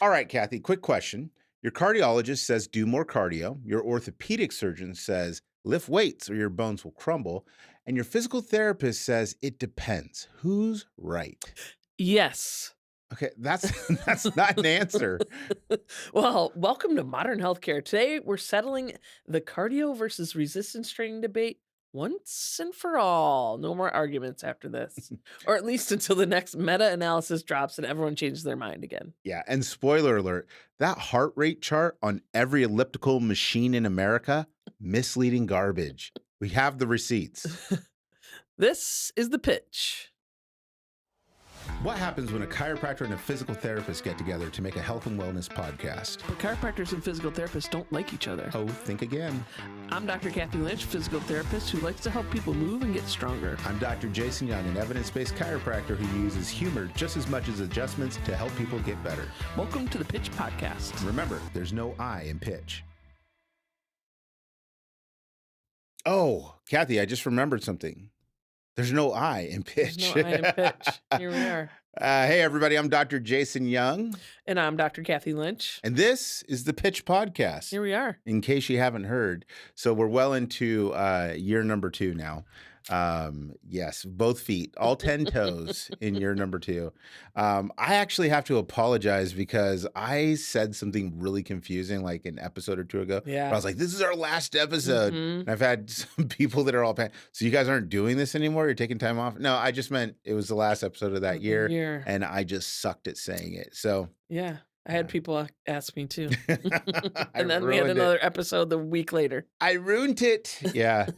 All right, Kathy, quick question. Your cardiologist says do more cardio. Your orthopedic surgeon says lift weights or your bones will crumble. And your physical therapist says it depends. Who's right? Yes. Okay, that's not an answer. Well, welcome to modern healthcare. Today, we're settling the cardio versus resistance training debate once and for all. No more arguments after this, or at least until the next meta analysis drops and everyone changes their mind again. Yeah, and spoiler alert, that heart rate chart on every elliptical machine in America, misleading garbage. We have the receipts. This is the pitch. What happens when a chiropractor and a physical therapist get together to make a health and wellness podcast? But chiropractors and physical therapists don't like each other. Oh, think again. I'm Dr. Kathy Lynch, physical therapist who likes to help people move and get stronger. I'm Dr. Jason Young, an evidence-based chiropractor who uses humor just as much as adjustments to help people get better. Welcome to the Pitch Podcast. Remember, there's no I in pitch. Oh, Kathy, I just remembered something. There's no I in pitch. There's no I in pitch. Here we are. Hey, everybody, I'm Dr. Jason Young. And I'm Dr. Kathy Lynch. And this is the Pitch Podcast. Here we are. In case you haven't heard. So we're well into year number 2 now. Yes, both feet, all 10 toes in year number 2. I actually have to apologize because I said something really confusing like an episode or 2 ago. Yeah. I was like, this is our last episode. And I've had some people that are all, so you guys aren't doing this anymore? You're taking time off? No, I just meant it was the last episode of that year. And I just sucked at saying it. So yeah. I had people ask me too. And then we had another episode the week later. I ruined it. Yeah.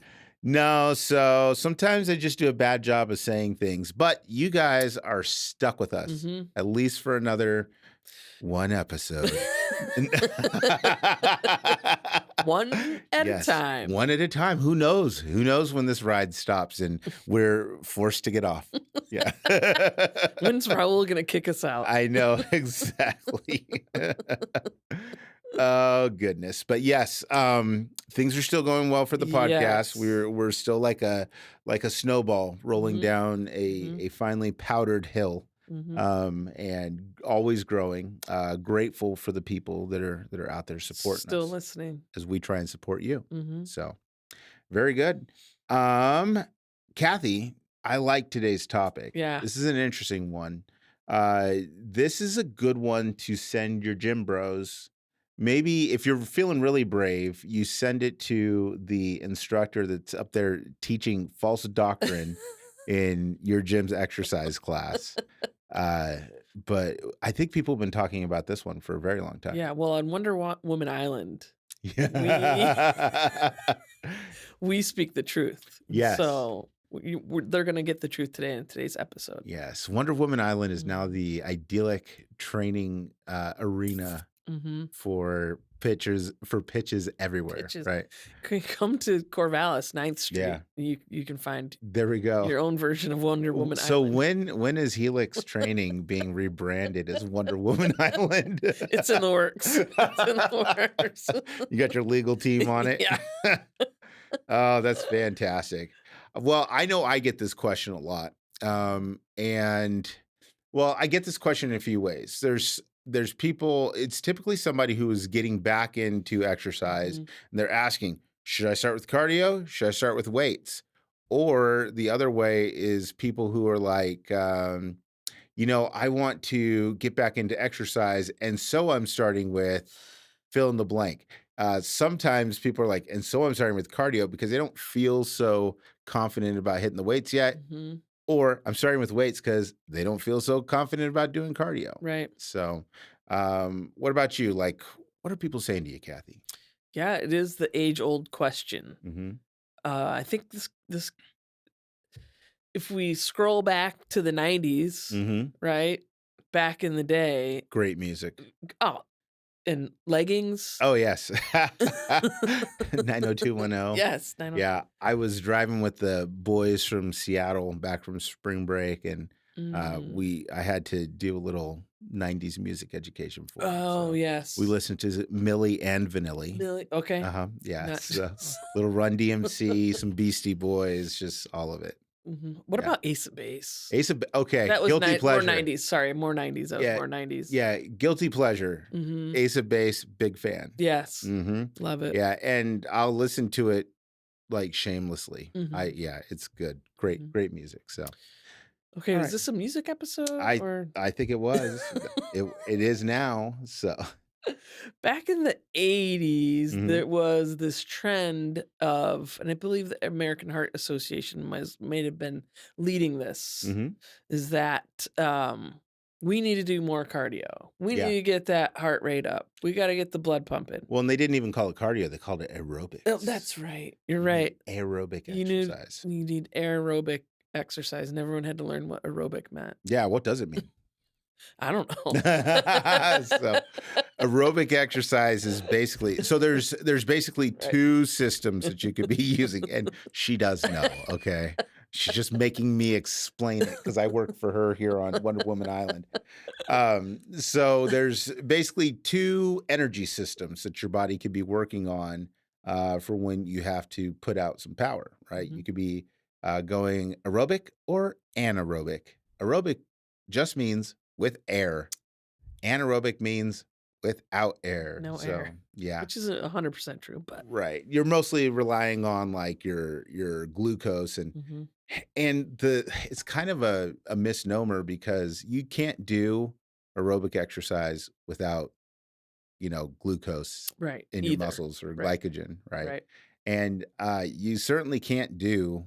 No, so sometimes I just do a bad job of saying things, but you guys are stuck with us at least for another one episode. One at a time. One at a time. Who knows? Who knows when this ride stops and we're forced to get off? Yeah. When's Raul going to kick us out? I know, exactly. Oh, goodness. But yes, things are still going well for the podcast. Yes. We're still like a snowball rolling down a finely powdered hill. And always growing. Grateful for the people that are out there supporting us. Still listening. As we try and support you. So very good. Kathy, I like today's topic. Yeah. This is an interesting one. This is a good one to send your gym bros. Maybe if you're feeling really brave, you send it to the instructor that's up there teaching false doctrine in your gym's exercise class. But I think people have been talking about this one for a very long time. Yeah, well, on Wonder Woman Island, we speak the truth. Yes. So they're going to get the truth today in today's episode. Yes. Wonder Woman Island is now the idyllic training arena for pitches everywhere. Right. Come to Corvallis, 9th Street. Yeah. You can find there we go. your own version of Wonder Woman so Island. So when is Helix Training being rebranded as Wonder Woman Island? It's in the works. It's in the works. You got your legal team on it? Yeah. Oh, that's fantastic. Well, I know I get this question a lot. And well, I get this question in a few ways. There's people, it's typically somebody who is getting back into exercise and they're asking, should I start with cardio? Should I start with weights? Or the other way is people who are like, I want to get back into exercise. And so I'm starting with fill in the blank. Sometimes people are like, and so I'm starting with cardio because they don't feel so confident about hitting the weights yet. Or I'm starting with weights because they don't feel so confident about doing cardio. Right. So what about you? Like, what are people saying to you, Kathy? Yeah, it is the age-old question. I think this if we scroll back to the 90s, right? Back in the day. Great music. Oh, and leggings. Oh, yes. 90210. Yes. 90210. Yeah. I was driving with the boys from Seattle back from spring break, and I had to do a little 90s music education for them. Oh, so yes. we listened to Millie and Vanilli. Millie, okay. Yeah. It's a little Run DMC, some Beastie Boys, just all of it. What Yeah. about Ace of Base? Okay, That was guilty more pleasure. 90s. Sorry, more 90s. That was Yeah, more 90s. yeah, guilty pleasure. Mhm. Ace of Base, big fan. Yes. Mhm. Love it. Yeah, and I'll listen to it, like, shamelessly. Mhm. Yeah, it's good. Great, Mhm. great music, so Okay, all was right. this a music episode I or I think it was. It is now, so back in the 80s, Mhm, there was this trend of, and I believe the American Heart Association may have been leading this, mhm. is that we need to do more cardio. We Yeah. need to get that heart rate up. We got to get the blood pumping. Well, and they didn't even call it cardio, they called it Oh, aerobics. that's right. You're Mhm. right. Aerobic You need exercise. you need aerobic exercise, and everyone had to learn what aerobic meant. Yeah, what does it mean? I don't know. So, aerobic exercise is basically there's basically Right. 2 systems that you could be using, and she does know, okay? She's just making me explain it because I work for her here on Wonder Woman Island. So there's basically 2 energy systems that your body could be working on, for when you have to put out some power, right? You Mhm. could be, going aerobic or anaerobic. Aerobic just means with air. Anaerobic means without air. No So, air, yeah. which isn't 100% true, but Right. You're mostly relying on, like, your glucose mhm. and it's kind of a misnomer because you can't do aerobic exercise without, glucose Right, in your either. muscles or Right, glycogen, right? right. And, you certainly can't do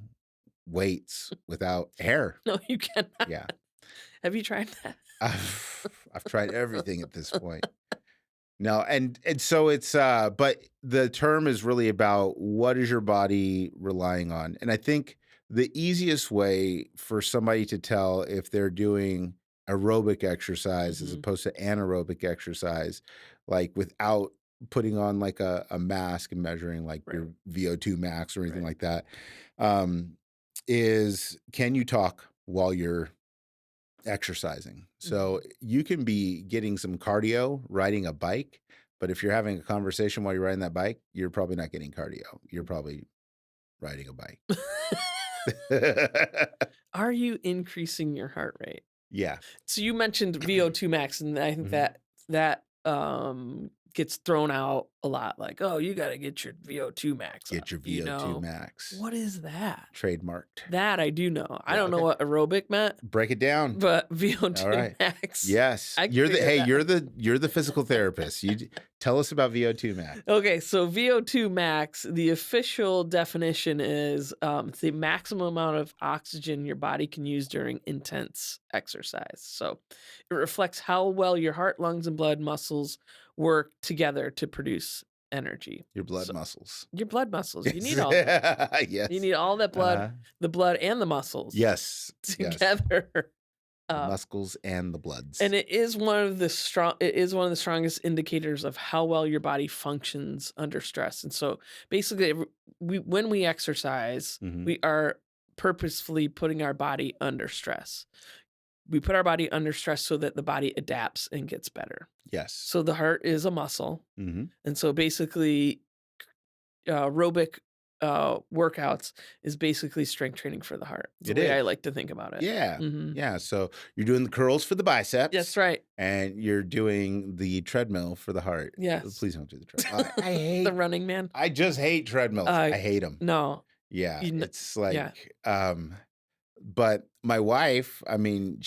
weights without air. No, you cannot. Yeah. Have you tried that? I've tried everything at this point. No, and so it's but the term is really about what is your body relying on. And I think the easiest way for somebody to tell if they're doing aerobic exercise as Mhm. opposed to anaerobic exercise, like without putting on like a mask and measuring like Right, your VO2 max or anything right. like that, um, is can you talk while you're exercising? So Mhm. you can be getting some cardio riding a bike, but if you're having a conversation while you're riding that bike, you're probably not getting cardio. You're probably riding a bike. Are you increasing your heart rate? Yeah. So you mentioned VO2 max, and I think Mhm. that gets thrown out a lot, like, "Oh, you gotta get your VO2 max up," Get your VO2 max. What is that? Trademarked. That I do know. I Yeah. don't know Okay. what aerobic meant, Break it down. but All VO2 right. max, Yes. I can You're the figure hey, that. you're the physical therapist. Tell us about VO2 max. Okay, so VO2 max, the official definition is it's the maximum amount of oxygen your body can use during intense exercise. So it reflects how well your heart, lungs, and blood muscles work together to produce energy. Your blood So muscles. your blood muscles, you Yes. need all that. You Yes. need all that blood, Uh-huh. the blood and the muscles Yes. Yes. together. The Um, muscles and the bloods. and it is one of the strongest indicators of how well your body functions under stress. And so basically when we exercise, Mhm. we are purposefully putting our body under stress. We put our body under stress so that the body adapts and gets better. Yes. So the heart is a muscle. Mhm. And so basically aerobic workouts is basically strength training for the heart. It's the It way I is. like to think about it. Yeah. Mhm. Yeah, so you're doing the curls for the That's biceps, right. and you're doing the treadmill for the heart. Yes. Please don't do the treadmill. The running man. I just hate treadmills. Uh, I hate them. no, Yeah, you kn it's yeah. like, but my wife, I mean,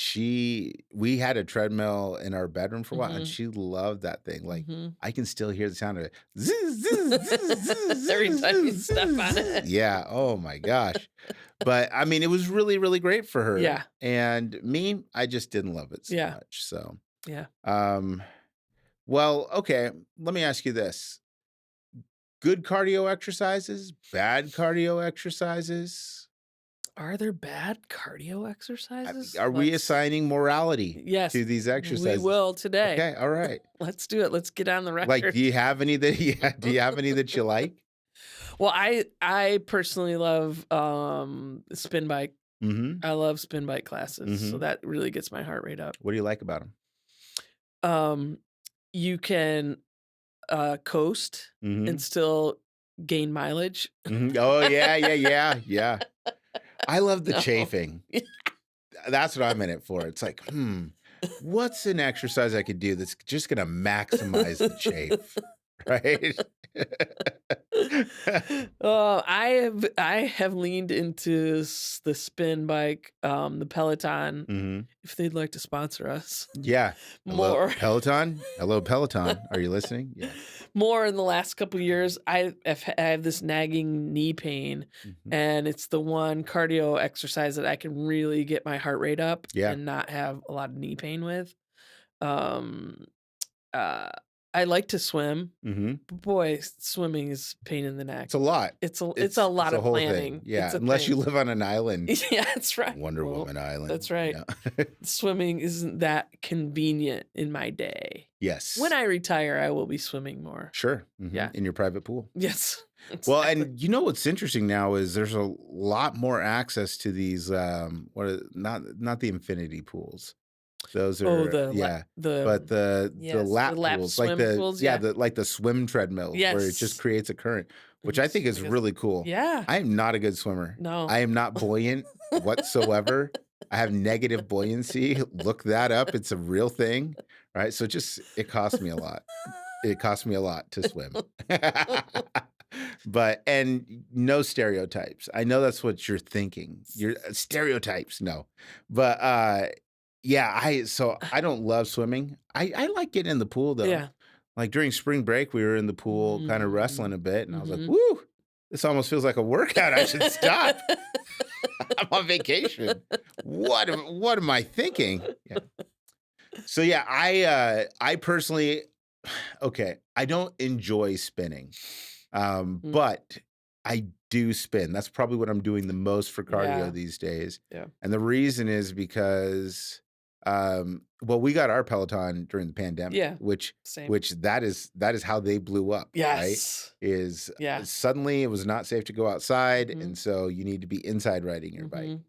we had a treadmill in our bedroom for a while, and Mhm, she loved that thing. Like, mhm. I can still hear the sound of it. Zzz, zzz, zzz, zzz, Every zzz, time you zzz, step on zzz. it. Yeah. Oh my gosh. But I mean, it was really, really great for her. Yeah, And me, I just didn't love it so yeah, much. So, yeah. um, well, okay. Let me ask you this. Good cardio exercises, bad cardio exercises. Are there bad cardio I mean, exercises? are we assigning morality Yes, to these we exercises? will today. Okay, all right. Let's do it. Let's get on the Like, record. do you have any that yeah, do you have any that you like? Well, I personally love, spin bike. Mhm, I love spin bike classes, so mhm. that really gets my heart rate up. What do you like about them? Um, you can, coast and Mhm, still gain mileage. mhm. Oh, yeah, yeah, yeah, yeah. I love the No. chafing. That's what I'm in it for. It's like, what's an exercise I could do that's just gonna maximize the chafe, right? I have leaned into the spin bike, the Peloton, Mhm. if they'd like to sponsor us Yeah. Hello, more. Peloton? Hello, Peloton. Are you listening? Yeah. More in the last couple years. I have this nagging knee pain, Mhm. and it's the one cardio exercise that I can really get my heart rate up Yeah. and not have a lot of knee pain with. Um, uh, I like to swim. Mhm. Boy, swimming is a pain in the neck. It's a lot. It's a It's lot a of whole thing. planning. Yeah, It's a unless you thing. live on an island, Yeah, that's right. Wonder Well, Woman Island. that's right. Yeah. Swimming isn't that convenient in my day. When Yes. I retire, I will be swimming more. Sure. Yeah. In your private pool. Yes. Well, Exactly. and you know what's interesting now is there's a lot more access to these not the infinity pools. Those Oh, are yeah, but the yes, the lap lap pools, like swim pools, yeah. the swim treadmills where it just Yes. creates a current, which And I it's think is like a really cool. yeah. I am not a good swimmer. No. I am not buoyant whatsoever. I have negative buoyancy. Look that up. It's a real thing, right? So it costs me a lot. It costs me a lot to swim. But and no stereotypes. I know that's what you're thinking. You're stereotypes, no. But yeah, I don't love swimming. I like getting in the pool though. Yeah. Like during spring break, we were in the pool kind of wrestling Mm, a bit, and I was like, mhm. "Woo, this almost feels like a workout. I should stop. I'm on vacation. What am I thinking?" Yeah. So yeah, I personally okay, I don't enjoy spinning. Mm, But I do spin. That's probably what I'm doing the most for cardio yeah, these days. yeah, And the reason is because well, we got our Peloton during the pandemic, yeah, same. which that is how they blew up, right? Yes. Is Yeah. suddenly it was not safe to go outside, Mhm, and so you need to be inside riding your bike. mhm.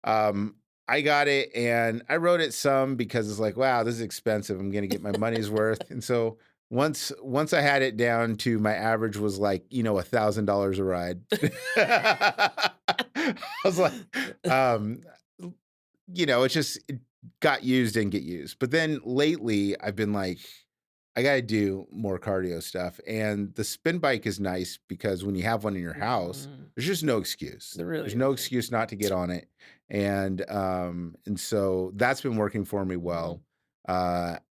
Um, I got it and I rode it some because it's like, wow, this is expensive. I'm gonna get my money's worth. And so once I had it down to my average was like, $1,000 a ride. I was like, um, it got used and get used. But then lately I've been like, I gotta do more cardio stuff. And the spin bike is nice because when you have one in your house, Mhm. there's just no excuse. There really There's no isn't. excuse not to get on it. And so that's been working for me Mhm. well.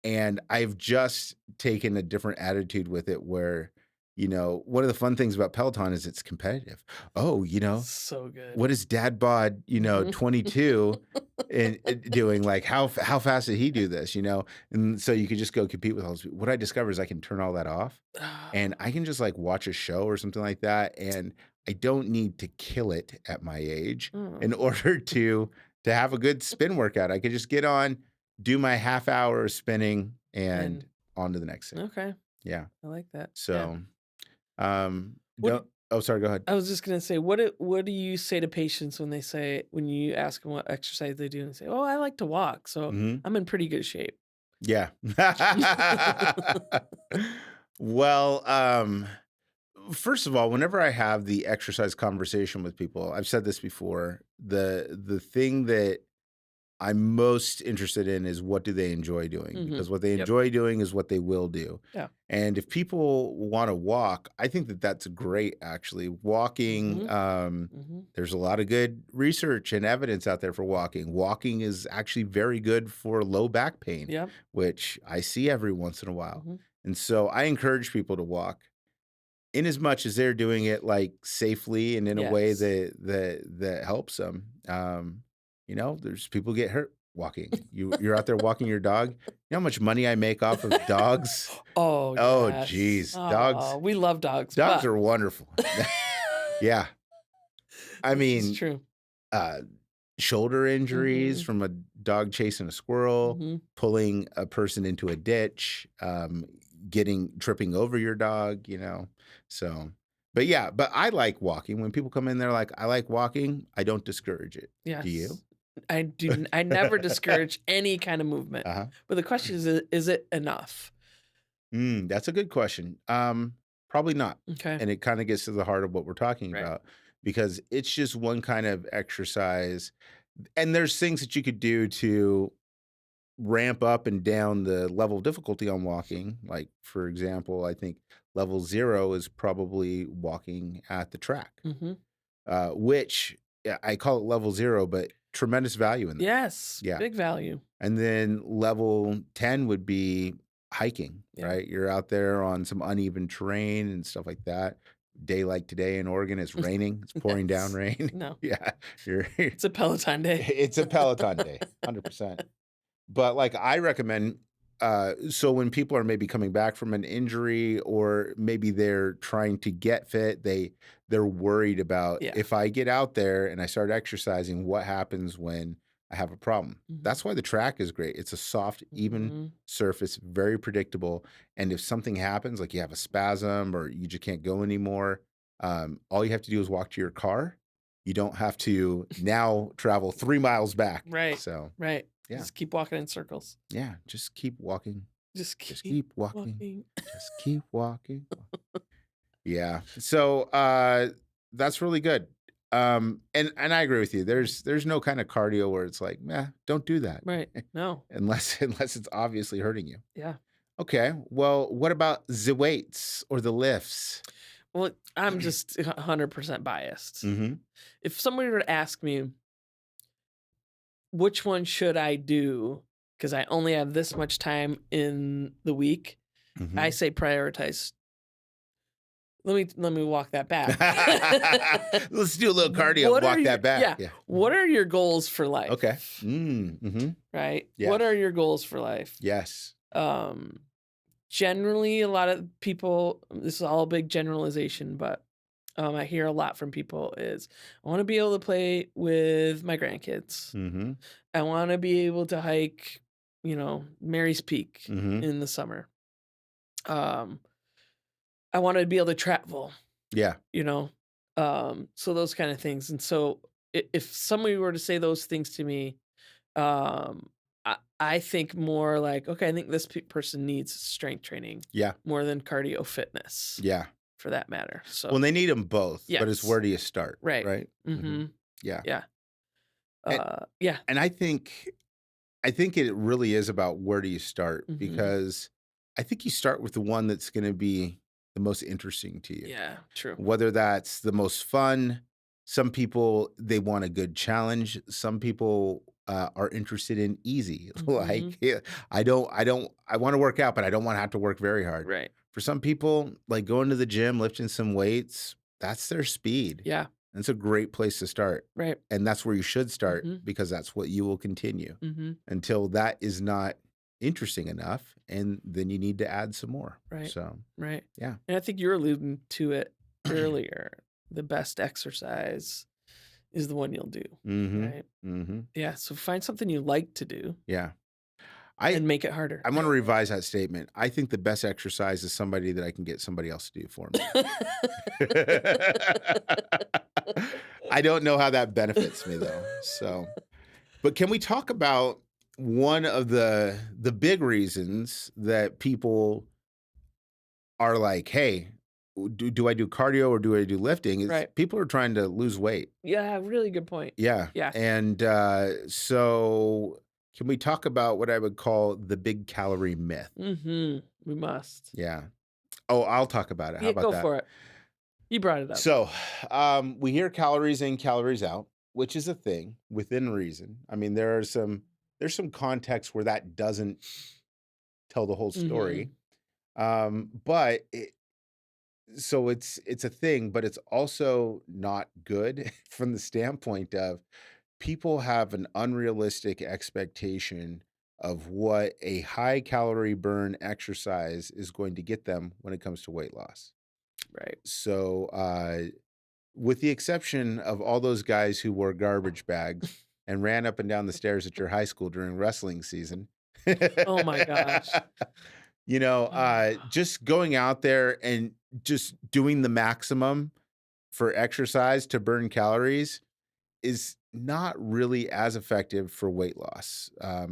And I've just taken a different attitude with it where, one of the fun things about Peloton is it's competitive. Oh, So good. what is dad bod, Mhm. 22 and doing like how fast did he do this, and so you could just go compete with all those people. What I discovered is I can turn all that off and I can just like watch a show or something like that, and I don't need to kill it at my age Mm, in order to have a good spin workout. I could just get on, do my half hour of spinning and and on to the next thing. okay, Yeah. I like that. Yeah. So What don't oh sorry, go ahead. I was just gonna say, what do you say to patients when you ask them what exercise they do and they say, "Oh, I like to walk, so Mhm. I'm in pretty good shape." Yeah. Well, first of all, whenever I have the exercise conversation with people, I've said this before, the thing that I'm most interested in is what do they enjoy doing? Mhm. Because what they Yep. enjoy doing is what they will do. Yeah. And if people want to walk, I think that that's great actually. Walking, Mhm. Mhm. there's a lot of good research and evidence out there for walking. Walking is actually very good for low back pain, Yep. which I see every once in a while. Mhm. And so I encourage people to walk in as much as they're doing it like safely and in a way Yes. that helps them. There's people get hurt walking. You're out there walking your dog. You know how much money I make off of dogs? Oh, Oh, yes. geez. Oh, Dogs we love dogs, dogs but are wonderful. Yeah. I this is mean, true. uh, shoulder injuries Mhm. from a dog chasing a squirrel, Mhm. pulling a person into a ditch, tripping over your dog, So, but yeah, but I like walking. When people come in, they're like, I like walking. I don't discourage it. Do you? Yes. I never discourage any kind of movement, Uh-huh. but the question is it enough? That's a good question. Probably not. Okay. And it kind of gets to the heart of what we're talking Right. about because it's just one kind of exercise. And there's things that you could do to ramp up and down the level of difficulty on walking. Like, for example, I think level 0 is probably walking at the track, Mhm. which yeah, I call it level 0, but tremendous value in that. Yes, Yeah. big value. And then level 10 would be hiking, Yeah. right? You're out there on some uneven terrain and stuff like that. Day like today in Oregon, it's raining, it's pouring down Yes. rain. No, Yeah, you're it's a Peloton day. it's a Peloton day, 100%. But, like, I recommend, so when people are maybe coming back from an injury or maybe they're trying to get fit, they're worried about, Yeah. "If I get out there and I start exercising, what happens when I have a problem?" Mhm. That's why the track is great. It's a soft, even Mhm. surface, very predictable, and if something happens, like you have a spasm or you just can't go anymore, all you have to do is walk to your car. You don't have to now travel 3 miles back. Right, So, right. yeah. Just keep walking in circles. Yeah, just keep walking. Just Just keep keep walking. walking. Just keep walking. Yeah. So that's really good. And I agree with you. There's no kind of cardio where it's like, "Meh, don't do that." Right. No. Unless it's obviously hurting you. Yeah. Okay. Well, what about the weights or the lifts? Well, I'm just 100% biased. Mhm. If somebody were to ask me, which one should I do? Because I only have this much time in the week, I Mhm. say prioritize. Let me walk that back. Let's do a little cardio and What are walk your that back. yeah, Yeah. what are your goals for Okay. life? Mhm. Right? What are Yes. your goals for life? Yes. Um, Generally, a lot of people, this is all a big generalization, but I hear a lot from people is I want to be able to play with my grandkids. Mhm. I want to be able to hike, Mary's Peak Mhm. in the summer. Um, I want to be able to travel, Yeah. you know, so those kind of things. And so if somebody were to say those things to me, um, I think more like, okay, I think this person needs strength training Yeah. more than cardio fitness Yeah. for that matter. Well, So, they need them both, but it's yes, where do you start, right. right? Mhm. Mm-hmm. Yeah. Yeah. And Yeah. and I think it really is about where do you start Mm-hmm. because I think you start with the one that's gonna be the most interesting to you. Yeah. True. Whether that's the most fun, some people, they want a good challenge, some people, are interested in easy, Mm-hmm. like, yeah, I wanna work out, but I don't wanna have to work very hard. Right. For some people, like, going to the gym, lifting some weights, that's their speed. Yeah. That's a great place to start, Right. and that's where you should start Mm-hmm. because that's what you will continue Mm-hmm. until that is not interesting enough, and then you need to add some more. Right. So, Right. yeah. And I think you're alluding to it earlier. The best exercise is the one you'll do. Mhm. Right. Mhm. Yeah. So find something you like to do Yeah. I and make it harder. I wanna revise that statement. I think the best exercise is somebody that I can get somebody else to do for me. I don't know how that benefits me though, so but can we talk about one of the big reasons that people are like, "Hey, do I do cardio or do I do lifting?" It's Right. people are trying to lose weight. Yeah. Really good point. Yeah, Yeah. and, so can we talk about what I would call the big calorie myth? Mm-hmm. We must. Yeah. Oh, I'll talk about it. How Yeah. about Go that? for it. You brought it up. So, we hear calories in, calories out, which is a thing within reason. I mean, there's some context where that doesn't tell the whole Mm-hmm. story. But so it's a thing, but it's also not good from the standpoint of people have an unrealistic expectation of what a high calorie burn exercise is going to get them when it comes to weight loss. Right. So, with the exception of all those guys who wore garbage bags and ran up and down the stairs at your high school during wrestling season, Oh my gosh. just going out there and just doing the maximum for exercise to burn calories is not really as effective for weight loss.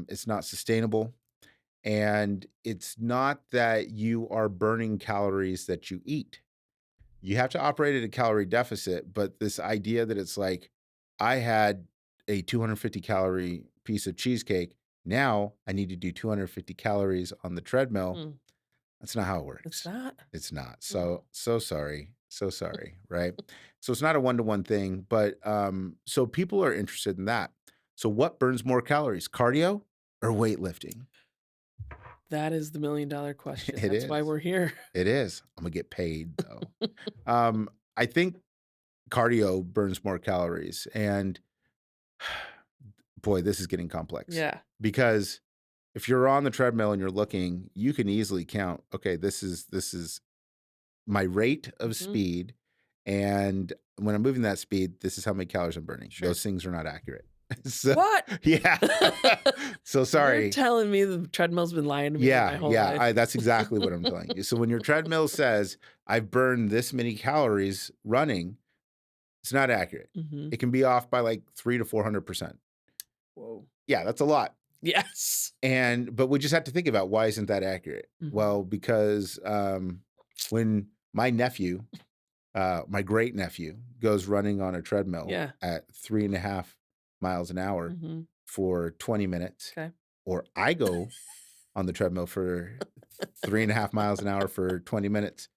It's not sustainable. And it's not that you are burning calories that you eat. you have to operate at a calorie deficit, but this idea that it's like, I had a 250 calorie piece of cheesecake. Now I need to do 250 calories on the treadmill. Mm, That's not how it it's works. not? It's not. Oh. So sorry. So sorry. Right. So it's not a one-to-one thing, but so people are interested in that. So what burns more calories, cardio or weightlifting? That is the $1,000,000 question. It That's why is. we're here. It is. I'm gonna get paid though. I think cardio burns more calories. And boy, this is getting complex Yeah. because if you're on the treadmill and you're looking, you can easily count, okay, this is my rate of Mhm. speed. And when I'm moving that speed, this is how many calories I'm burning. Sure. Those things are not accurate. So, What? yeah. So You're sorry. telling me the treadmill's been lying to me my Yeah, whole yeah. life. That's exactly what I'm telling you. So when your treadmill says I've burned this many calories running, it's not accurate. Mhm. It can be off by like 300 to 400%. Whoa. Yeah, that's a lot. Yes. But we just have to think about why isn't that accurate? Mhm. Well, because when my nephew, my great nephew, goes running on a treadmill Yeah. at 3.5 miles an hour Mhm. for 20 minutes, Okay. or I go on the treadmill for 3.5 miles an hour for 20 minutes,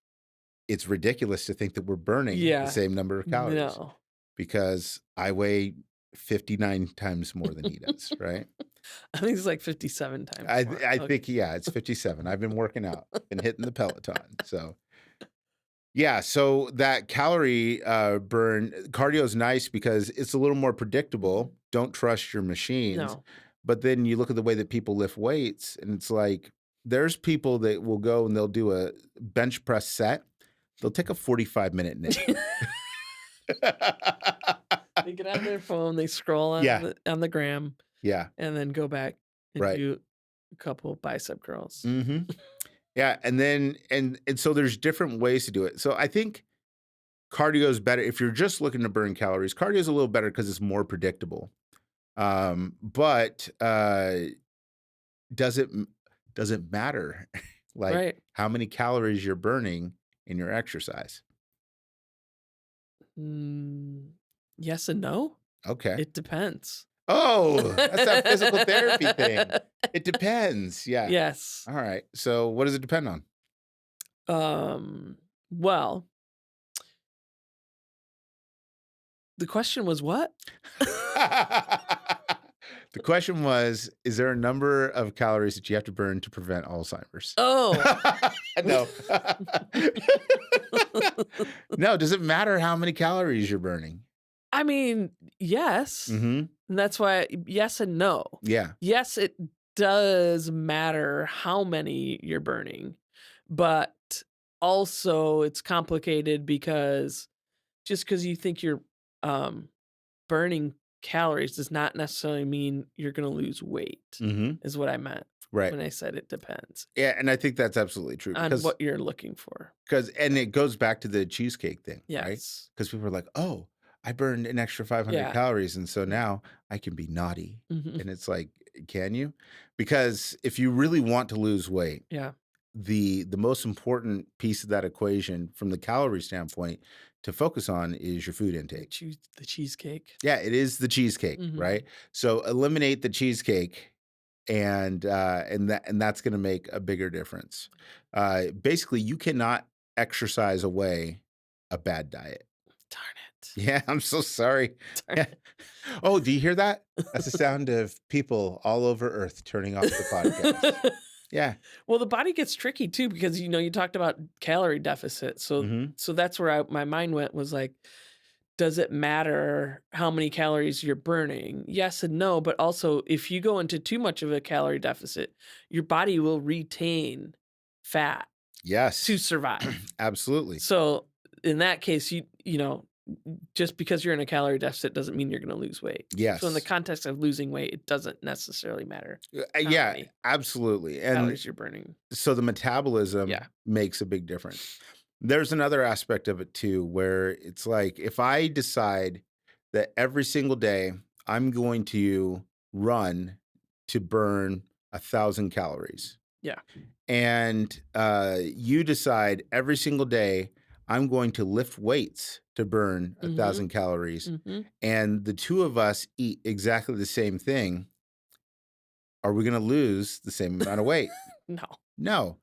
it's ridiculous to think that we're burning the Yeah. same number of calories No. because I weigh 59 times more than he does, right? I think it's like 57 times more. I Okay. think, yeah, it's 57. I've been working out, been hitting the Peloton. So, yeah, so that calorie burn, cardio is nice because it's a little more predictable. Don't trust your machines. No. But then you look at the way that people lift weights, and it's like there's people that will go and they'll do a bench press set. They'll take a 45-minute nap. They get on their phone, they scroll on Yeah, the gram, yeah, and then go back and right. do a couple bicep curls. Hmm. Yeah, and then and so there's different ways to do it. So I think cardio is better if you're just looking to burn calories. Cardio is a little better because it's more predictable. But does it does it matter like Right. how many calories you're burning in your exercise? Mm, yes and no. Okay. It depends. Oh, that's that physical therapy thing. It depends. Yeah. Yes. All right. So what does it depend on? Well, the question was what? The question was, is there a number of calories that you have to burn to prevent Alzheimer's? Oh. No. No, does it matter how many calories you're burning? I mean, yes. Mhm. And that's why yes and no. Yeah. Yes, it does matter how many you're burning, but also it's complicated because just because you think you're um, burning calories does not necessarily mean you're going to lose weight, Mhm. is what I meant Right. when I said it depends Yeah, and I think that's absolutely true on what you're looking for. because and it goes back to the cheesecake thing, right? Yes. Because people are like, "Oh, I burned an extra 500 Yeah. calories, and so now I can be naughty." Mhm. And it's like, can you? Because if you really want to lose weight, Yeah. the most important piece of that equation from the calorie standpoint to focus on is your food intake. Choose the cheesecake. Yeah, it is the cheesecake, Mhm. right? So eliminate the cheesecake and that's going to make a bigger difference. Basically, you cannot exercise away a bad diet. Darn it. Yeah, I'm so sorry. Darn Yeah. Oh, do you hear that? That's the sound of people all over Earth turning off the podcast. it. Yeah. Well, the body gets tricky too because you talked about calorie deficit. So Hmm. so that's where my mind went was like, does it matter how many calories you're burning? Yes and no, but also if you go into too much of a calorie deficit, your body will retain fat Yes. to survive. Absolutely. So in that case, just because you're in a calorie deficit doesn't mean you're going to lose weight. Yes. So in the context of losing weight, it doesn't necessarily matter how Yeah, many absolutely. And calories you're burning. so the metabolism Yeah. makes a big difference. There's another aspect of it too, where it's like if I decide that every single day I'm going to run to burn 1,000 calories, Yeah. and you decide every single day I'm going to lift weights to burn Mhm. 1,000 calories, Mhm. and the two of us eat exactly the same thing, are we going to lose the same amount of weight? No. No.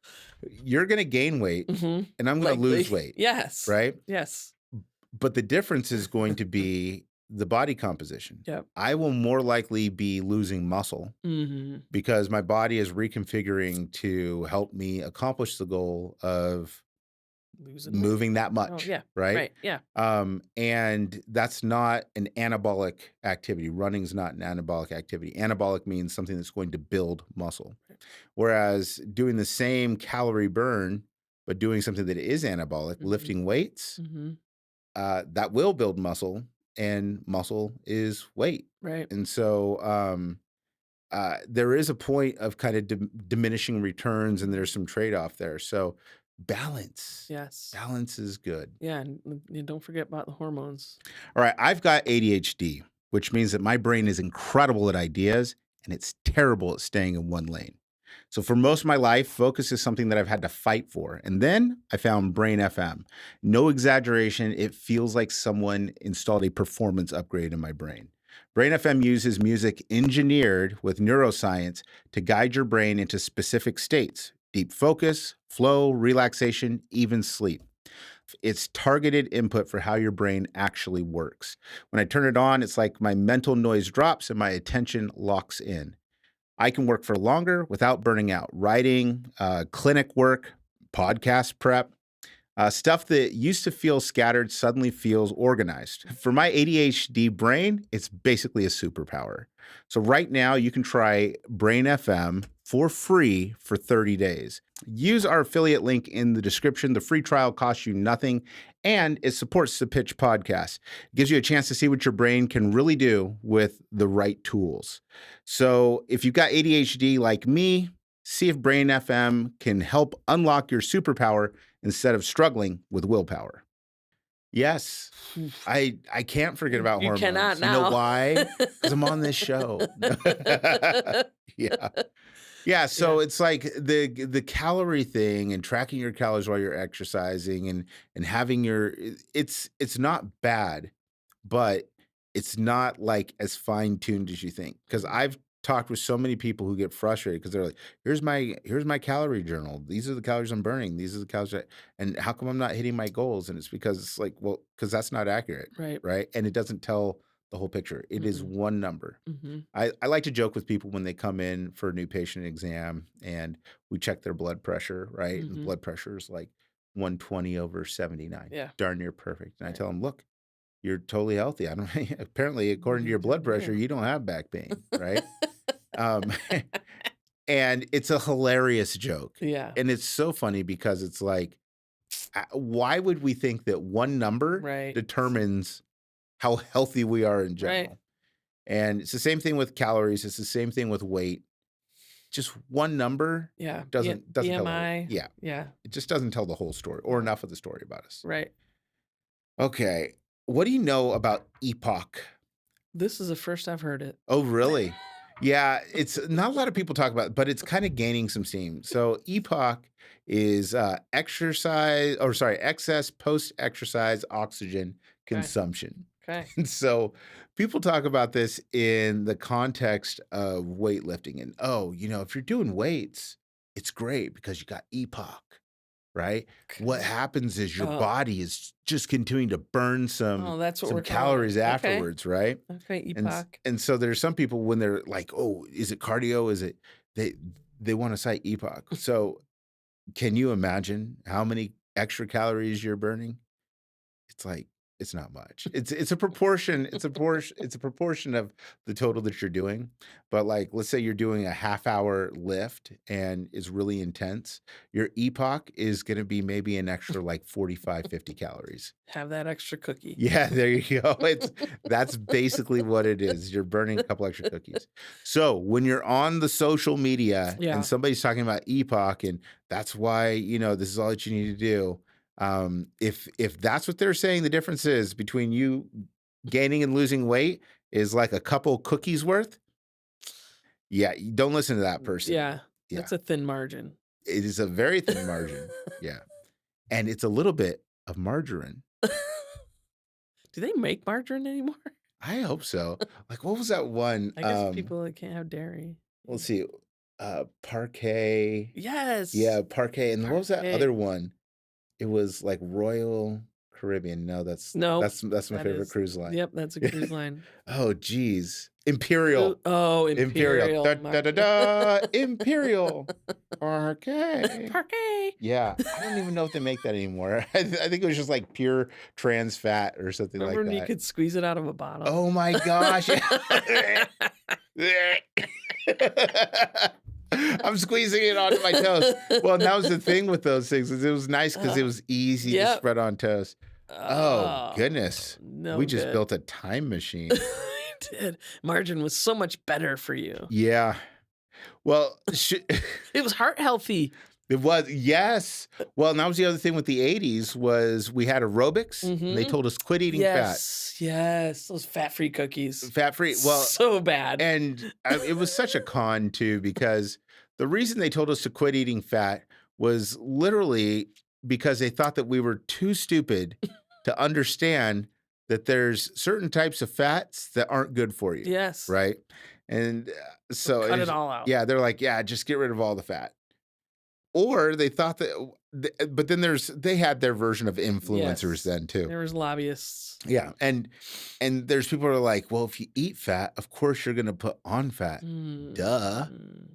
You're going to gain weight Mhm. and I'm going to Likely. lose weight, Yes. right? Yes. But the difference is going to be the body composition. Yep. I will more likely be losing muscle Mhm. because my body is reconfiguring to help me accomplish the goal of Losing weight. moving that Oh, much, yeah. right? Right. Yeah. And that's not an anabolic activity. Running's not an anabolic activity. Anabolic means something that's going to build muscle. Whereas doing the same calorie burn, but doing something that is anabolic, Mhm. lifting weights, Mhm. that will build muscle, and muscle is weight. Right. And so there is a point of kind of diminishing returns, and Mhm. there's some trade off there. So balance, Yes. balance is good. Yeah, and don't forget about the hormones. All right, I've got ADHD, which means that my brain is incredible at ideas and it's terrible at staying in one lane. So for most of my life, focus is something that I've had to fight for. And then I found Brain FM. No exaggeration, it feels like someone installed a performance upgrade in my brain. Brain FM uses music engineered with neuroscience to guide your brain into specific states: deep focus, flow, relaxation, even sleep. It's targeted input for how your brain actually works. When I turn it on, it's like my mental noise drops and my attention locks in. I can work for longer without burning out. Writing, clinic work, podcast prep, stuff that used to feel scattered suddenly feels organized. For my ADHD brain, it's basically a superpower. So, right now, you can try Brain FM for free for 30 days. Use our affiliate link in the description. The free trial costs you nothing and it supports the Pitch podcast. It gives you a chance to see what your brain can really do with the right tools. So, if you've got ADHD like me, see if Brain FM can help unlock your superpower instead of struggling with willpower. Yes, I can't forget about You cannot hormones. You know now. why? Because I'm on this show. Yeah. Yeah, Yeah. so it's like the calorie thing and tracking your calories while you're exercising and having your it's not bad, but it's not like as fine-tuned as you think. Because Mhm. I've talked with so many people who get frustrated because they're like, here's my calorie journal. These are the calories I'm burning. These are the calories and how come I'm not hitting my goals? And it's because it's like, well, because that's not accurate, Right. right? And it doesn't tell the whole picture. It is Mm-mm. one number. Mhm. I like to joke with people when they come in for a new patient exam and we check their blood pressure, right? And Mhm. blood pressure is like 120 over 79, Yeah. darn near perfect. And I Right. tell them, look, you're totally healthy. I don't apparently according to You your blood do, pressure, yeah. you don't have back pain, right? Um, and it's a hilarious joke. Yeah. And it's so funny because it's like, why would we think that one number Right. determines how healthy we are in Right. general? And it's the same thing with calories. It's the same thing with weight. Just one number Yeah. doesn't tell the whole, BMI. yeah. Yeah. It just doesn't tell the whole story or No. enough of the story about us. Right. Okay. What do you know about EPOC? This is the first I've heard it. Oh, really? Yeah, it's not a lot of people talk about it, but it's kind of gaining some steam. So EPOC is excess post-exercise oxygen Okay. consumption. Okay. And so people talk about this in the context of weightlifting. And oh, if you're doing weights, it's great because you got EPOC, right? What Okay. happens is your Oh. body is just continuing to burn some Oh, that's what some we're calling it. calories Okay. afterwards, right? Okay, And EPOC. and so there's some people when they're like, "Oh, is it cardio? Is it?" They they want to cite EPOC. So can you imagine how many extra calories you're burning? It's like it's not much. It's a proportion. It's a proportion of the total that you're doing. But like, let's say you're doing a half hour lift and is really intense. Your EPOC is going to be maybe an extra like 45, 50 calories. Have that extra cookie. Yeah, there you go. That's basically what it is. You're burning a couple extra cookies. So when you're on the social media and Yeah. somebody's talking about EPOC and that's why, this is all that you need to do. If that's what they're saying, the difference is between you gaining and losing weight is like a couple cookies worth. Yeah, you don't listen to that person. Yeah. Yeah, That's a thin margin. it is a very thin margin. Yeah, and it's a little bit of margarine. Do they make margarine anymore? I hope so. Like, what was that one? I guess people that can't have dairy. Let's see. Parquet. Yeah, Yes. Parquet. And what was that other Parfait. one? It was like Royal Caribbean. No, Nope. that's my That favorite is, cruise line. yep, that's a cruise line. Oh, geez. Imperial. Oh, Imperial. Da, Imperial da, da, da. Imperial. Parquet. Parquet. Yeah, I don't even know if they make that anymore. I think it was just like pure trans fat or something like Remember when you that. could squeeze it out of a bottle? Oh my gosh. I'm squeezing it onto my toast. Well, and that was the thing with those things is it was nice because it was easy to Yep. spread on toast. Oh goodness. No We just good. built a time machine. We did. Margarine was so much better for you. Yeah. Well, It was heart healthy. it was, yes. Well, and that was the other thing with the 80s was we had aerobics and they told us quit eating fat. Yes. Those fat-free cookies. Fat-free. Well, so bad. and it was such a con too because the reason they told us to quit eating fat was literally because they thought that we were too stupid to understand that there's certain types of fats that aren't good for you. Yes. Right. And so Cut it all out. Yeah, they're like, yeah, just get rid of all the fat. Or they thought that, but then they had their version of influencers then too. There was lobbyists. Yeah, and there's people who are like, well, if you eat fat, of course you're gonna put on fat. Duh,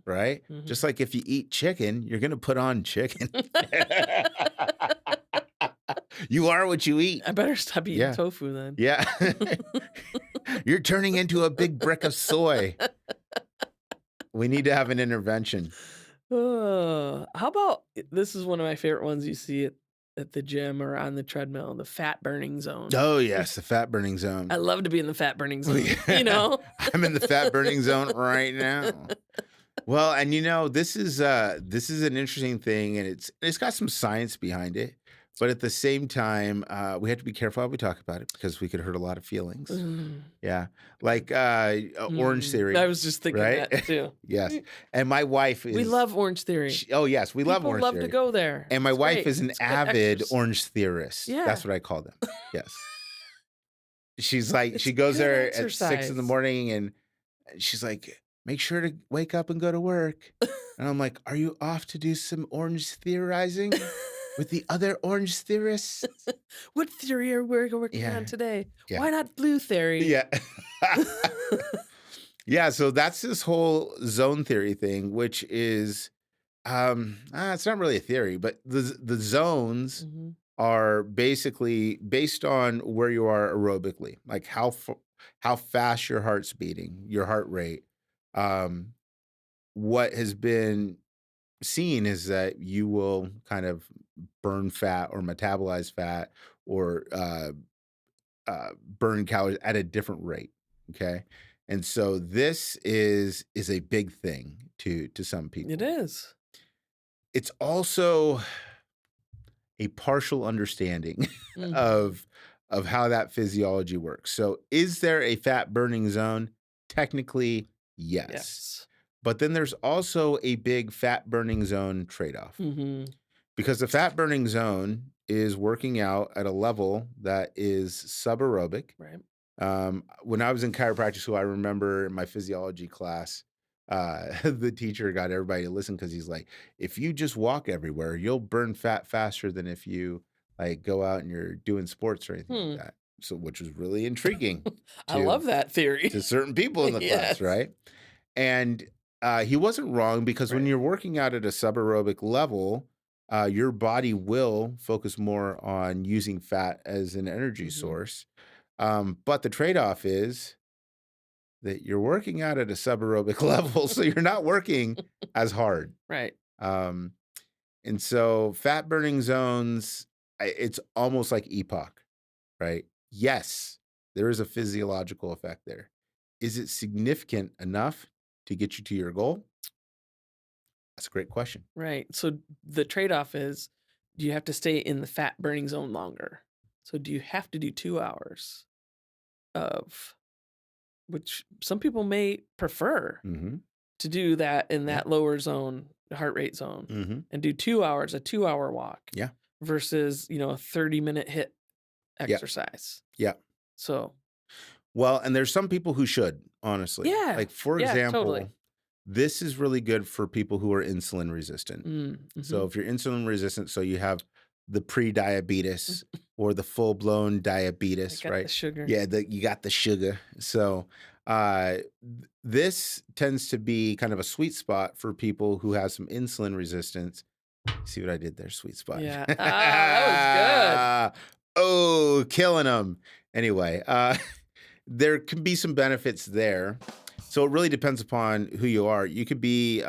right? Just like if you eat chicken, you're gonna put on chicken. You are what you eat. I better stop eating tofu then. Yeah. You're turning into a big brick of soy. We need to have an intervention. How about this is one of my favorite ones you see at the gym or on the treadmill, the fat burning zone. Oh, yes, the fat burning zone. I love to be in the fat burning zone, you know? I'm in the fat burning zone right now. Well, and this is an interesting thing, and it's got some science behind it. But at the same time, we have to be careful how we talk about it because we could hurt a lot of feelings. Yeah. Like Orange Theory. I was just thinking that too. Yes. And my wife is... We love Orange Theory. Oh, yes. We love Orange Theory. People love to go there. And my wife is an avid Orange Theorist. Yeah. That's what I call them. Yes. She's like, she goes there at 6 in the morning and she's like, make sure to wake up and go to work. And I'm like, are you off to do some orange theorizing with the other orange theorists? What theory are we working on today? Yeah. Why not blue theory? Yeah. Yeah, so that's this whole zone theory thing, which is it's not really a theory, but the zones are basically based on where you are aerobically, like how fast your heart's beating, your heart rate. What has been seen is that you will kind of burn fat or metabolize fat or burn calories at a different rate. Okay. And so this is a big thing to some people. It is. It's also a partial understanding of how that physiology works. So is there a fat burning zone? Technically, yes. But then there's also a big fat burning zone trade-off. Because the fat burning zone is working out at a level that is subaerobic. Right. When I was in chiropractic school, I remember in my physiology class, the teacher got everybody to listen because he's like, if you just walk everywhere, you'll burn fat faster than if you like go out and you're doing sports or anything like that. So, which was really intriguing. I love that theory. To certain people in the class, right? And he wasn't wrong because when you're working out at a subaerobic level, your body will focus more on using fat as an energy source. But the trade-off is that you're working out at a subaerobic level, so you're not working as hard. Right. And so fat burning zones, it's almost like EPOC, right? Yes, there is a physiological effect there. Is it significant enough to get you to your goal? That's a great question. Right. So the trade-off is, do you have to stay in the fat burning zone longer? So do you have to do 2 hours of, which some people may prefer to do that in that lower zone, heart rate zone, and do 2 hours, a 2-hour walk. Yeah. versus, a 30-minute hit Yeah. exercise. Yeah. So, Well, and there's some people who should, honestly. yeah. Like, for Yeah, totally. example, this is really good for people who are insulin resistant. So Mhm. if you're insulin resistant, so you have the pre-diabetes or the full-blown I diabetes, got the right? sugar. Yeah, you got the sugar. So this tends to be kind of a sweet spot for people who have some insulin resistance. See what I did there? Sweet spot. Yeah. Ah, that was good. Oh, killing them. Anyway, there can be some benefits there. So it really depends upon who you are. You could be,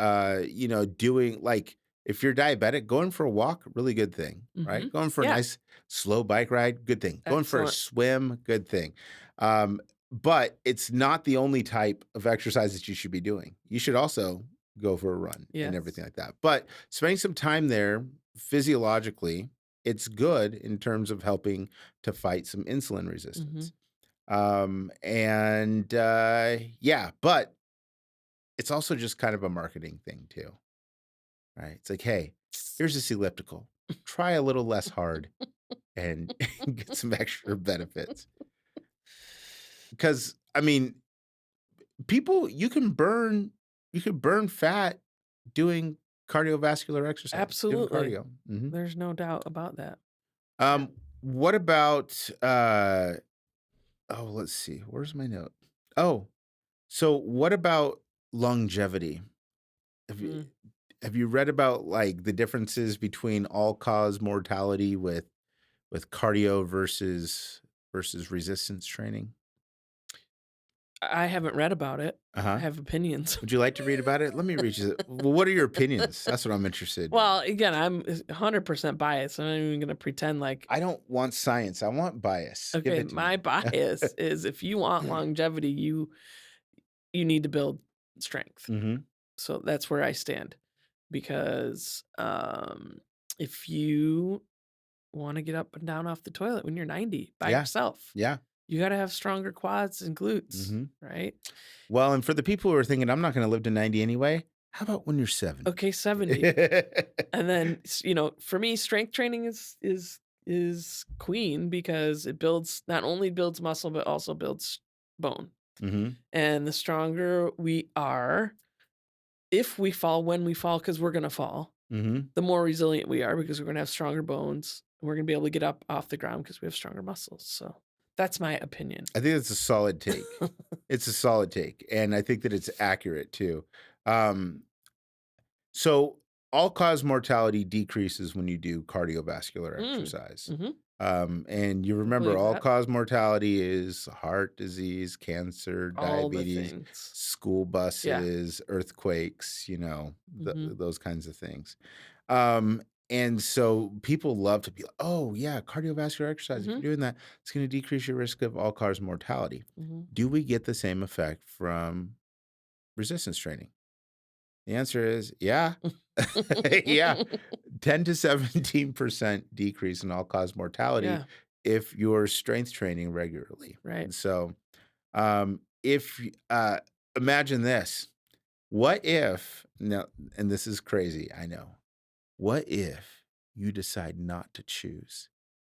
doing like if you're diabetic, going for a walk, really good thing, right? Mhm. Going for a Yeah, nice slow bike ride, good thing. Going for a excellent. swim, good thing. Um, but it's not the only type of exercise that you should be doing. You should also go for a run and everything Yes. like that. But spending some time there physiologically, it's good in terms of helping to fight some insulin resistance. Mhm. Yeah, but it's also just kind of a marketing thing too, right? It's like, hey, here's this elliptical. Try a little less hard and get some extra benefits. Because I mean, people you can burn fat doing cardiovascular exercise, doing Absolutely. cardio. Mhm. There's no doubt about that. Yeah. Um, what about oh, let's see. Where's my note? Oh, so what about longevity? Have you Mm. have you read about like the differences between all cause mortality with cardio versus resistance training? I haven't read about it. I Uh-huh. have opinions. Would you like to read about it? Let me read you. Well, what are your opinions? That's what I'm interested in. Well, again, I'm 100% biased. I'm not even gonna pretend like, I don't want science. I want bias. Give okay, it to my me. bias is if you want longevity, you need to build strength. Mhm. So that's where I stand because if you want to get up and down off the toilet when you're 90 by Yeah. yourself, Yeah. you got to have stronger quads and glutes, Mhm. right? Well, and for the people who are thinking I'm not going to live to 90 anyway, how about when you're 70? Okay, 70. And then for me strength training is queen because it builds not only builds muscle but also builds bone. Mhm. And the stronger we are, if we fall, when we fall, because we're going to fall, Mhm. the more resilient we are because we're going to have stronger bones. We're going to be able to get up off the ground because we have stronger muscles. So that's my opinion. I think that's a solid take. It's a solid take, and I think that it's accurate too. Um, so all-cause mortality decreases when you do cardiovascular Mm, exercise. hmm. And you I remember believe that. all-cause mortality is heart disease, cancer, All the diabetes, things. school Yeah. buses, earthquakes, Hmm. those kinds of things. And so people love to be like, oh yeah, cardiovascular exercise. If Hmm. you're doing that, it's going to decrease your risk of all-cause mortality. Hmm. Do we get the same effect from resistance training? The answer is yeah. Yeah. 10 to 17% decrease in all-cause mortality Yeah. if you're strength training regularly. Right. And so, if imagine this. What if now and this is crazy, I know. What if you decide not to choose,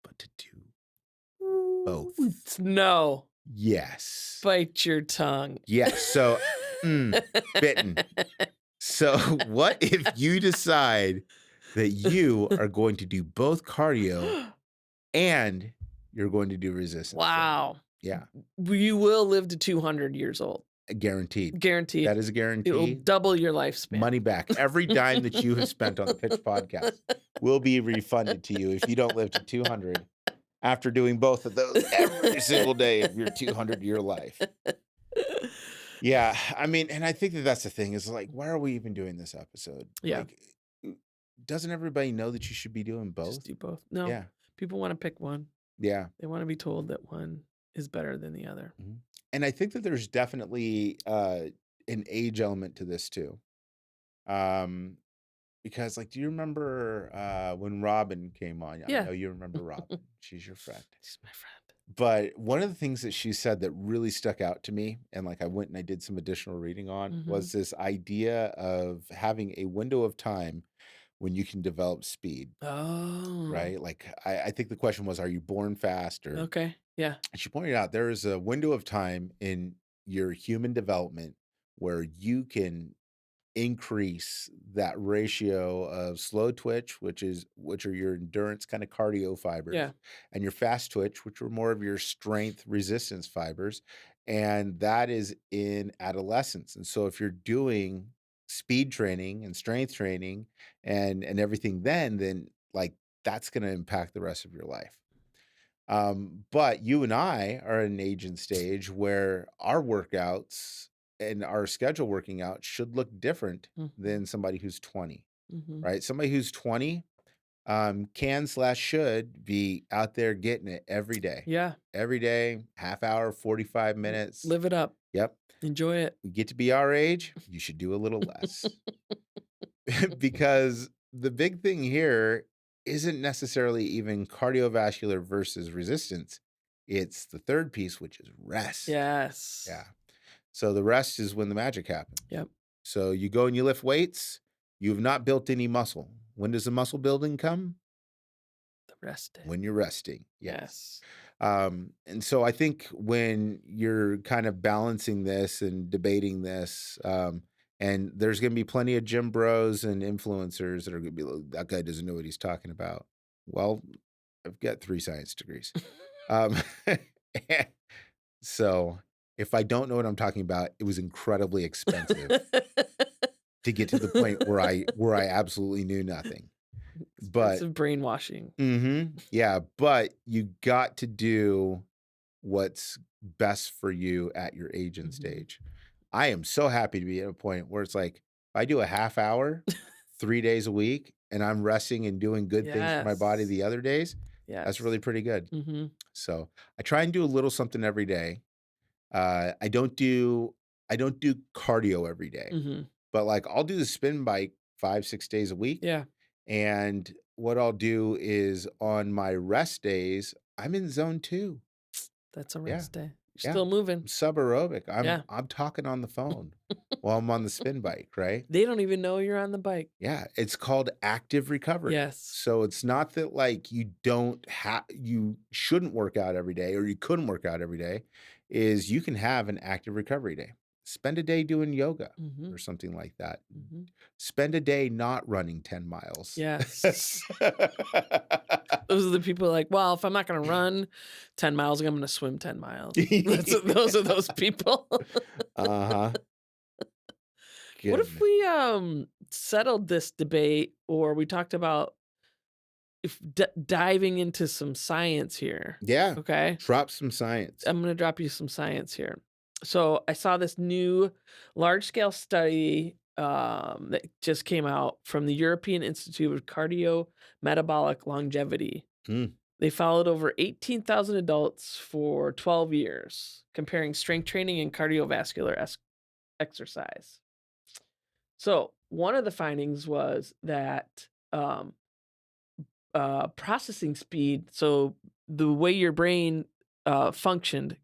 but to do both? No. Yes. Bite your tongue. Yes. So, bitten. So, what if you decide that you are going to do both cardio and you're going to do resistance training? Wow. Yeah, You will live to 200 years old. guaranteed. Guaranteed. That is a It will guarantee. double your lifespan. Money back. Every dime that you have spent on the Pitch podcast will be refunded to you if you don't live to 200 after doing both of those every single day of your 200-year life. Yeah, I mean, and I think that that's the thing is like, why are we even doing this episode? Yeah. Like, doesn't everybody know that you should be doing Just both? do both. No, Yeah, people want to pick one. yeah. They want to be told that one is better than the other. Mhm. And I think that there's definitely an age element to this too. Um, because like, do you remember when Robin came on? I Yeah. know you remember Robin. She's your friend. She's my friend. But one of the things that she said that really stuck out to me, and like I went and I did some additional reading on, Mhm. was this idea of having a window of time when you can develop speed, Oh, right? Like I think the question was, are you born fast or okay. Yeah. and she pointed out there is a window of time in your human development where you can increase that ratio of slow twitch, which are your endurance kind of cardio Yeah. fibers, and your fast twitch, which are more of your strength resistance fibers. And that is in adolescence. And so if you're doing speed training and strength training and everything then like that's going to impact the rest of your life. But you and I are at an age and stage where our workouts and our schedule working out should look different Mhm. than somebody who's 20, Mhm. right? Somebody who's 20 can slash should be out there getting it Yeah. every day, half hour, 45 minutes. Live it up. Yep. Enjoy it. We get to be our age, you should do a little less. Because the big thing here isn't necessarily even cardiovascular versus resistance. It's the third piece, which is rest. Yes. Yeah. So the rest is when the magic happens. Yep. So you go and you lift weights, you have not built any muscle. When does the muscle building come? The rest day. When you're resting. Yes. Yes. And so I think when you're kind of balancing this and debating this, and there's going to be plenty of gym bros and influencers that are going to be like, that guy doesn't know what he's talking about. Well, I've got 3 science degrees. Um, so if I don't know what I'm talking about, it was incredibly expensive to get to the point where I absolutely knew nothing. But Expensive brainwashing. yeah, but you got to do what's best for you at your age and Mhm. stage. I am so happy to be at a point where it's like, if I do a half hour, 3 days a week, and I'm resting and doing good things for my body Yes. the other days, that's Yes. really pretty good. Mhm. So I try and do a little something every day. I don't do cardio every day, Mhm. but like I'll do the spin bike 5, 6 days a week. Yeah. And what I'll do is on my rest days, I'm in zone 2. That's a Yeah. rest day. You're Yeah. still moving. Sub aerobic. I'm Yeah. I'm talking on the phone while I'm on the spin bike, right? They don't even know you're on the bike. Yeah, it's called active recovery. Yes. So it's not that like you shouldn't work out every day or you couldn't work out every day, is you can have an active recovery day. Spend a day doing yoga Mhm. or something like that. Mhm. Spend a day not running 10 miles. Yes. Those are the people like, well, if I'm not gonna run 10 miles, I'm gonna swim 10 miles. Those are those people. Uh-huh. What if Goodness. we settled this debate or we talked about if diving into some science here? Yeah. Okay. Drop some science. I'm going to drop you some science here. So I saw this new large scale study that just came out from the European Institute of Cardiometabolic Longevity. Mm. They followed over 18,000 adults for 12 years, comparing strength training and cardiovascular exercise. So one of the findings was that processing speed, so the way your brain functioned,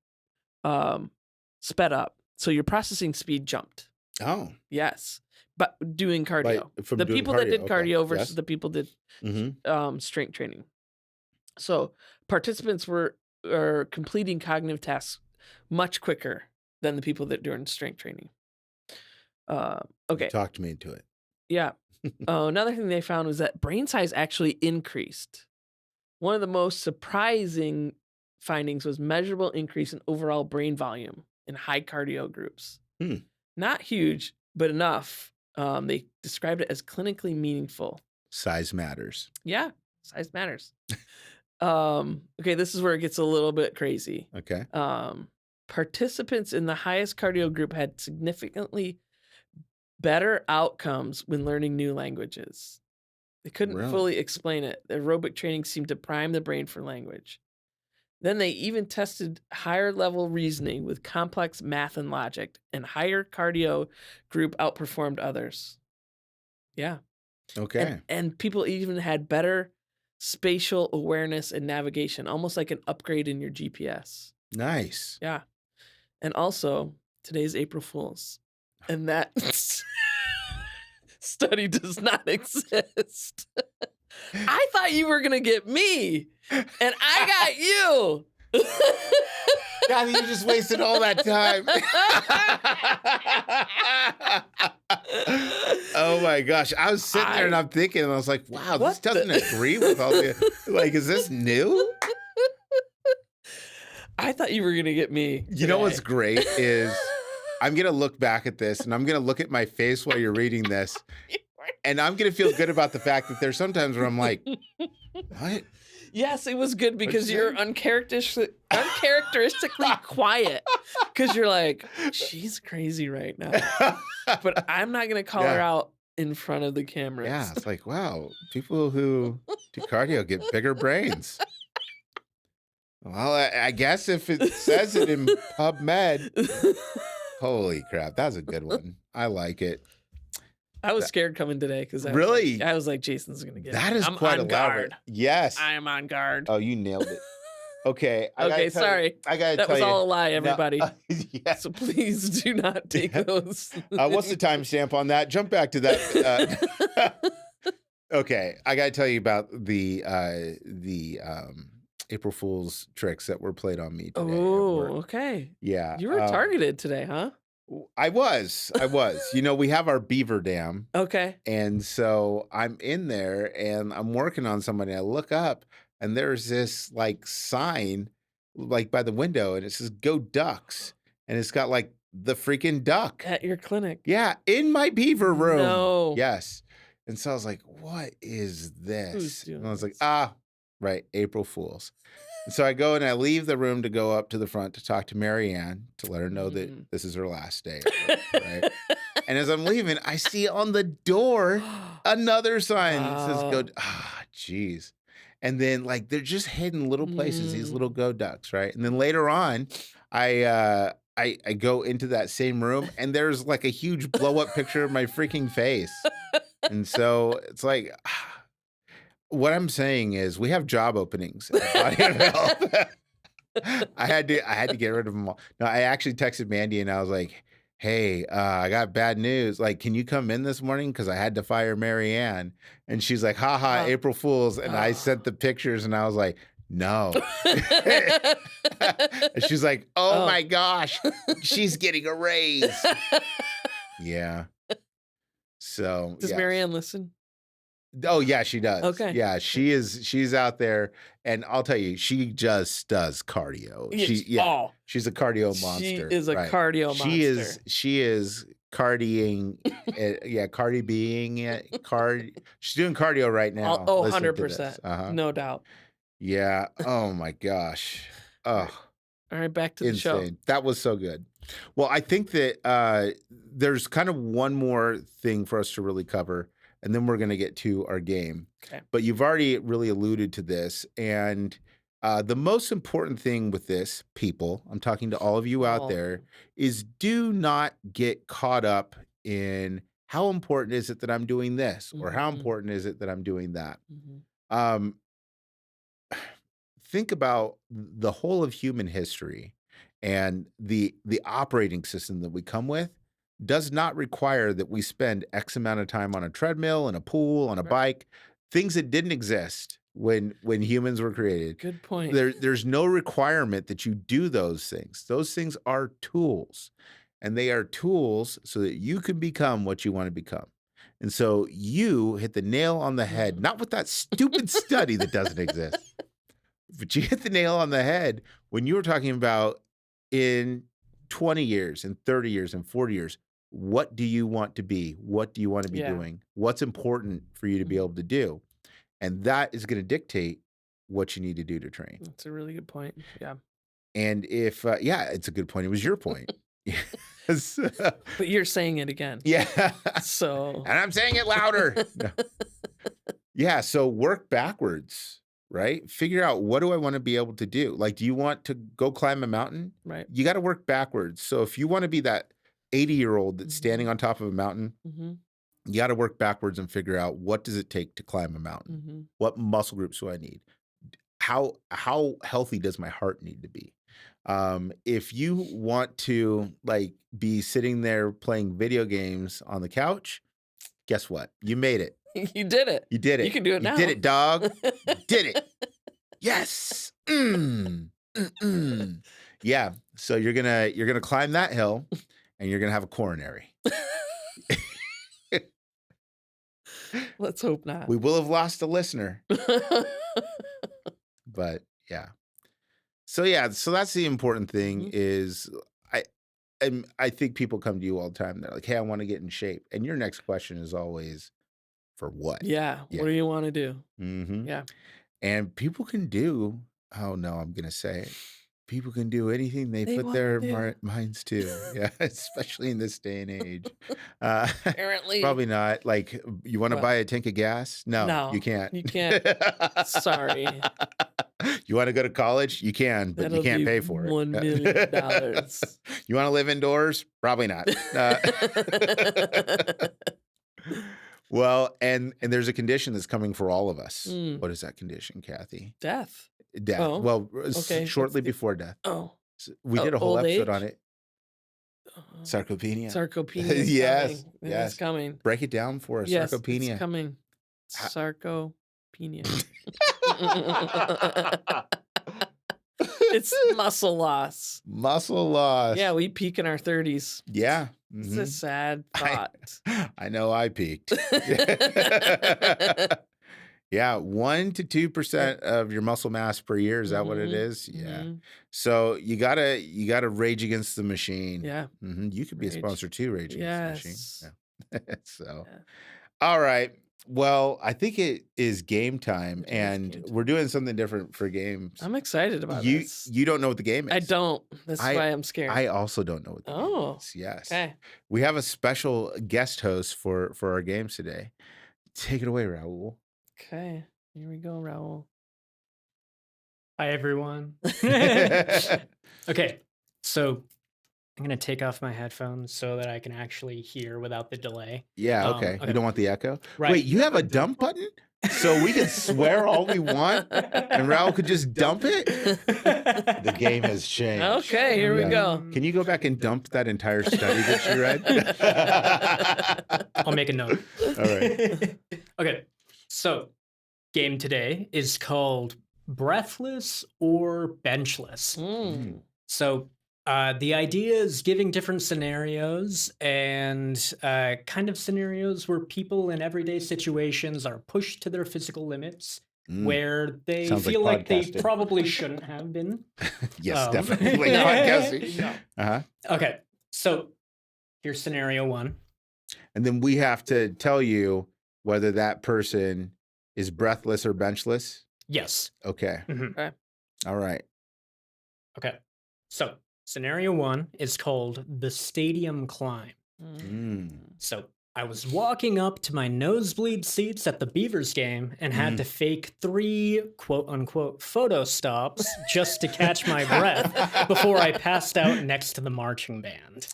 um, sped up. So your processing speed jumped. Oh, Yes. But doing cardio. from The doing people that cardio. did Okay. cardio versus Yes. the people did Mhm. strength training. So participants are completing cognitive tasks much quicker than the people that doing strength training. You Okay. talked me into it. Yeah. Another thing they found was that brain size actually increased. One of the most surprising findings was measurable increase in overall brain volume in high cardio groups. Hmm. Not huge, but enough. They described it as clinically meaningful. Size matters. Yeah, size matters. Okay, this is where it gets a little bit crazy. Okay. Participants in the highest cardio group had significantly better outcomes when learning new languages. They couldn't Really? fully explain it. The aerobic training seemed to prime the brain for language. Then they even tested higher level reasoning with complex math and logic, and higher cardio group outperformed others. Yeah. Okay. And people even had better spatial awareness and navigation, almost like an upgrade in your GPS. Nice. Yeah. And also, today's April Fool's. And that study does not exist. I thought you were gonna get me, and I got you. God, you just wasted all that time. Oh my gosh. I was sitting there and I'm thinking, and I was like, wow, this doesn't agree with all the, like, is this new? I thought you were going to get me You today. know what's great is I'm going to look back at this and I'm going to look at my face while you're reading this. And I'm going to feel good about the fact that there's sometimes where I'm like, what? Yes, it was good because you you're uncharacteristically quiet. Because you're like, she's crazy right now. But I'm not going to call her out in front of the cameras. Yeah, it's like, wow, people who do cardio get bigger brains. Well, I guess if it says it in PubMed, holy crap, that's a good one. I like it. I was scared coming today because really, I was like, Jason's gonna get that me. is I'm quite on elaborate. guard. Yes, I am on guard. Oh, you nailed it. Okay. Okay, sorry. I gotta that tell was you. all a lie, everybody. No, yeah. So please do not take those. What's the timestamp on that? Jump back to that. Okay, I gotta tell you about the April Fool's tricks that were played on me today. Oh, okay. Yeah. You were targeted today, huh? I was. You know, we have our beaver dam. Okay. And so I'm in there and I'm working on somebody. I look up and there's this like sign like by the window and it says "Go Ducks." And it's got like the freaking duck. At your clinic. Yeah, in my beaver room. No. Yes. And so I was like, what is this? Who's doing And I was like, this? right, April Fools. And so I go and I leave the room to go up to the front to talk to Marianne to let her know that this is her last day. Right? And as I'm leaving, I see on the door another sign that says "Go." Geez. And then like they're just hidden little places, these little "Go Ducks," right? And then later on, I go into that same room and there's like a huge blow up picture of my freaking face. And so it's like, what I'm saying is we have job openings at Body and Health. I had to get rid of them all. No, I actually texted Mandy and I was like, hey, I got bad news. Like, can you come in this morning? Because I had to fire Marianne. And she's like, haha, April Fools. And I sent the pictures and I was like, no. And she's like, oh my gosh, she's getting a raise. Yeah. So does Marianne listen? Oh yeah, she does. Okay. Yeah, she's out there and I'll tell you, she just does cardio. She's a cardio monster. She is a cardio monster. She is cardying cardi-being she's doing cardio right now. 100%. No doubt. Yeah. Oh my gosh. Oh. All right, back to the show. That was so good. Well, I think that there's kind of one more thing for us to really cover, and then we're going to get to our game. Okay. But you've already really alluded to this, and the most important thing with this, people, I'm talking to all of you out there, is do not get caught up in how important is it that I'm doing this, or how important is it that I'm doing that. Think about the whole of human history, and the operating system that we come with does not require that we spend X amount of time on a treadmill, in a pool, on a bike, things that didn't exist when humans were created. Good point. There's no requirement that you do those things. Those things are tools, and they are tools so that you can become what you want to become. And so you hit the nail on the head, not with that stupid study that doesn't exist, but you hit the nail on the head when you were talking about in 20 years and 30 years and 40 years, what do you want to be? What do you want to be doing? What's important for you to be able to do? And that is going to dictate what you need to do to train. That's a really good point. Yeah. And if, it's a good point. It was your point. Yes. But you're saying it again. Yeah. So. And I'm saying it louder. No. Yeah. So work backwards. Right? Figure out, what do I want to be able to do? Like, do you want to go climb a mountain? Right. You got to work backwards. So if you want to be that 80-year-old that's standing on top of a mountain, you got to work backwards and figure out, what does it take to climb a mountain? What muscle groups do I need? How healthy does my heart need to be? If you want to like be sitting there playing video games on the couch, Guess what? You made it. You did it. You did it. You can do it now. You did it, dog. You did it. Yes. Yeah. So you're gonna climb that hill, and you're gonna have a coronary. Let's hope not. We will have lost a listener, but yeah. So that's the important thing is I think people come to you all the time. They're like, hey, I want to get in shape. And your next question is always, for what? Yeah. What do you want to do? Mm-hmm. Yeah. And people can do, oh no, I'm going to say it. People can do anything they put their minds to. Yeah, especially in this day and age. Apparently. Probably not. Like, you want to buy a tank of gas? No, you can't. You can't. Sorry. You want to go to college? You can, but you can't pay for it. $1 million. You want to live indoors? Probably not. Well, and there's a condition that's coming for all of us. What is that condition, Kathy? Death. Oh, well, shortly before death. Oh. We did a whole episode on it. Sarcopenia. Sarcopenia. Yes. It's coming. Break it down for us. Yes, Sarcopenia. It's coming. Sarcopenia. It's muscle loss. Muscle loss. Yeah, we peak in our 30s. Yeah. It's a sad thought. I know I peaked. Yeah, 1 to 2% of your muscle mass per year. Is that what it is? Yeah. So you gotta rage against the machine. Yeah. You could be a sponsor too, Rage Against the Machine. Yeah. So, all right. Well, I think it is game time, and we're doing something different for games. I'm excited about this. You don't know what the game is. I don't. That's why I'm scared. I also don't know what the game is. Yes. Okay. We have a special guest host for our games today. Take it away, Raul. Okay. Here we go, Raul. Hi, everyone. Okay. So I'm going to take off my headphones so that I can actually hear without the delay. Yeah, okay. You don't want the echo? Right. Wait, you have a dump button? So we can swear all we want and Raul could just dump it? The game has changed. Okay, here we go. Can you go back and dump that entire study that you read? I'll make a note. All right. Okay. So, game today is called Breathless or Benchless. So, the idea is giving different scenarios and kind of scenarios where people in everyday situations are pushed to their physical limits, where they feel like they probably shouldn't have been. Yes, definitely. Podcasting. Okay, so here's scenario 1. And then we have to tell you whether that person is breathless or benchless. Yes. Okay. Okay. All right. Okay. So scenario 1 is called the stadium climb. So I was walking up to my nosebleed seats at the Beavers game and had to fake 3 quote unquote photo stops just to catch my breath before I passed out next to the marching band.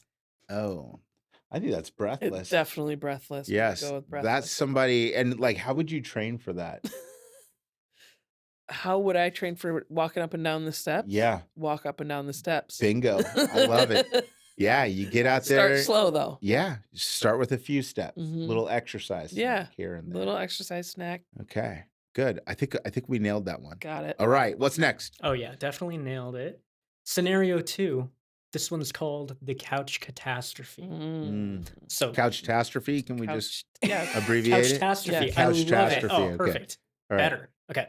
Oh, I think that's breathless. It's definitely breathless. Yes. Go with breathless. That's somebody. And like, how would you train for that? How would I train for walking up and down the steps? Yeah. Walk up and down the steps. Bingo. I love it. Yeah. You get out there. Start slow though. Yeah. Start with a few steps, little exercise. Yeah. Here and there. Little exercise snack. Okay. Good. I think we nailed that one. Got it. All right. What's next? Oh yeah, definitely nailed it. Scenario 2. This one's called the couch catastrophe. So Couch catastrophe. Can we just Yeah. abbreviate couch it? catastrophe. Yeah. Couch I love catastrophe. it. Oh, Okay. perfect. All right. Better. Okay.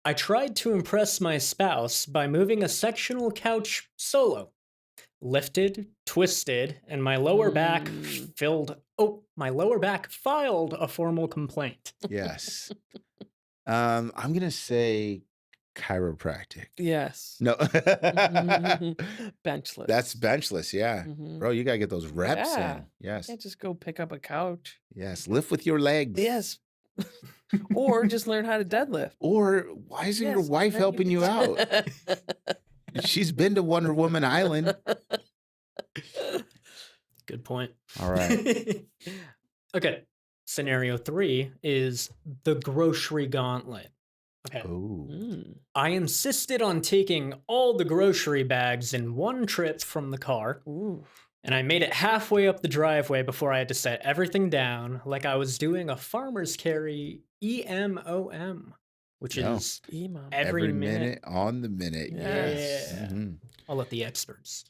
I tried to impress my spouse by moving a sectional couch solo. Lifted, twisted, and my lower back filed a formal complaint. Yes. I'm gonna say chiropractic. Yes. No. Benchless. That's benchless. Yeah. Bro, you gotta get those reps Yeah. in. Yes. Can't just go pick up a couch. Yes. Lift with your legs. Yes. Or just learn how to deadlift. Or why isn't your wife helping you out? She's been to Wonder Woman Island. Good point. All right. Okay. Scenario 3 is the grocery gauntlet. Okay. Oh. I insisted on taking all the grocery bags in one trip from the car. Ooh. And I made it halfway up the driveway before I had to set everything down like I was doing a farmer's carry EMOM, which No. is Emo. every minute. on the minute. Yes. Yeah. Mhm. I'll let the experts.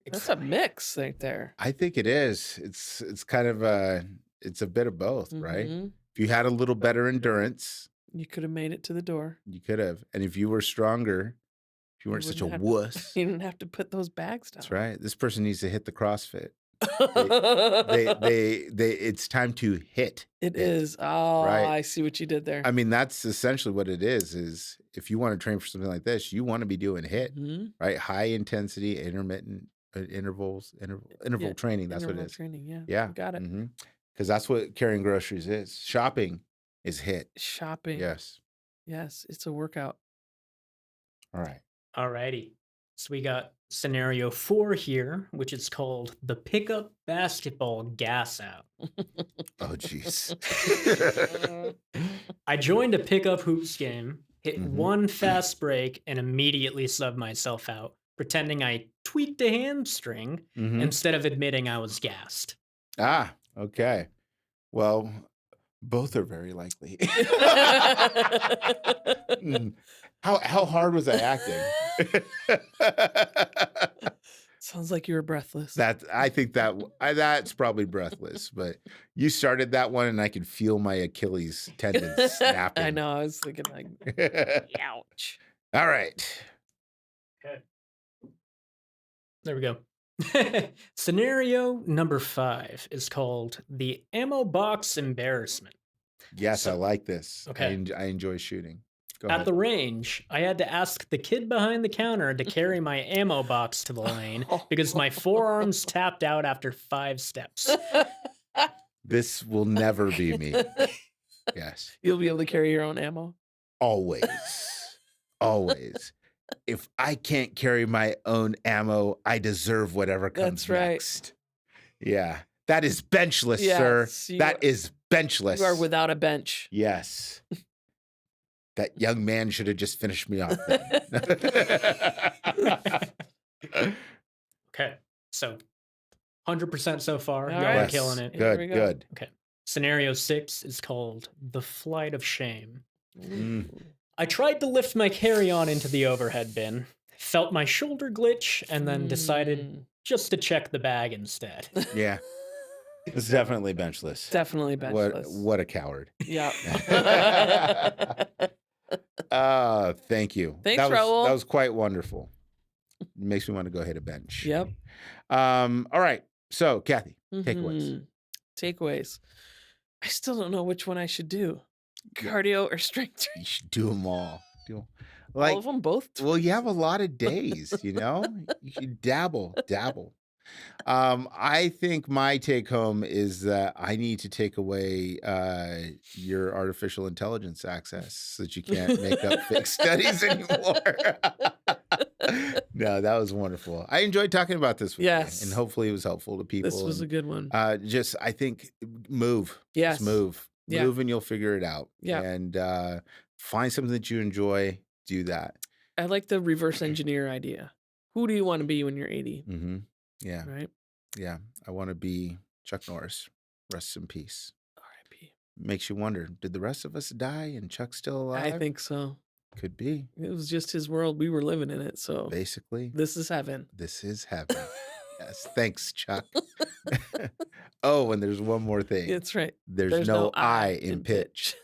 That's a mix right there. I think it is. It's kind of it's a bit of both, right? Mhm. If you had a little better endurance, You could have made it to the door. you could have. And if you were stronger, if you weren't such a wouldn't have to- wuss, You didn't have to put those bags down. that's right. This person needs to hit the CrossFit. It's time to hit. It is. Oh, right? I see what you did there. I mean, that's essentially what it is if you want to train for something like this, you want to be doing hit, Mhm. right? High intensity, intermittent interval Yeah, training. That's what it Interval is. training. Yeah. Yeah. You got it. Because that's what carrying groceries is. Shopping is hit. Shopping. Yes. Yes. It's a workout. All right. Alrighty. So we got scenario 4 here, which is called the pickup basketball gas out. Oh, jeez. I joined a pickup hoops game, hit Mhm. one fast break, and immediately subbed myself out, pretending I tweaked a hamstring Mhm. instead of admitting I was gassed. Ah, okay. Well, both are very likely. Mm. How hard was I acting? Sounds like you were breathless. I think that's probably breathless, but you started that one and I could feel my Achilles tendon snapping. I know. I was thinking like, ouch. All right. Okay. There we go. Scenario number 5 is called the ammo box embarrassment. Yes, I like this. Okay. I enjoy shooting. Go At ahead. the range, I had to ask the kid behind the counter to carry my ammo box to the lane because my forearms tapped out after 5 steps. This will never be me. Yes. You'll be able to carry your own ammo. Always. Always. If I can't carry my own ammo, I deserve whatever comes That's right. next. Yeah. That is benchless, Yes, sir. you That are- is benchless. You are without a bench. Yes. That young man should have just finished me off then. Okay, so 100% so far. All Y'all right. are Yes. killing it. Here we Good, go. good. Okay. Scenario 6 is called the flight of shame. Mm. I tried to lift my carry-on into the overhead bin, felt my shoulder glitch, and then decided just to check the bag instead. Yeah. It's definitely benchless. Definitely benchless. What a coward. Yeah. Thank you. Thanks, that was, Raul. That was quite wonderful. Makes me want to go hit a bench. Yep. All right. So, Kathy, takeaways. Mhm. Takeaways. I still don't know which one I should do. Cardio or strength training. You should do them all. All Like, of them both. well, you have a lot of days, you know? You should dabble. I think my take home is that I need to take away your artificial intelligence access so that you can't make up fake studies anymore. No, that was wonderful. I enjoyed talking about this with Yes. you, and hopefully it was helpful to people. This was a and, good one. I think move. Yes. Just move. Yeah. Move and you'll figure it out. Yeah. And find something that you enjoy. Do that. I like the reverse engineer idea. Who do you want to be when you're 80? Mm-hmm. Yeah. Right? Yeah. I want to be Chuck Norris. Rest in peace. R.I.P. Makes you wonder, did the rest of us die and Chuck's still alive? I think so. Could be. It was just his world. We were living in it. So Basically, this is heaven. this is heaven. Yes. Thanks, Chuck. Oh, and there's one more thing. That's right. There's no I in pitch.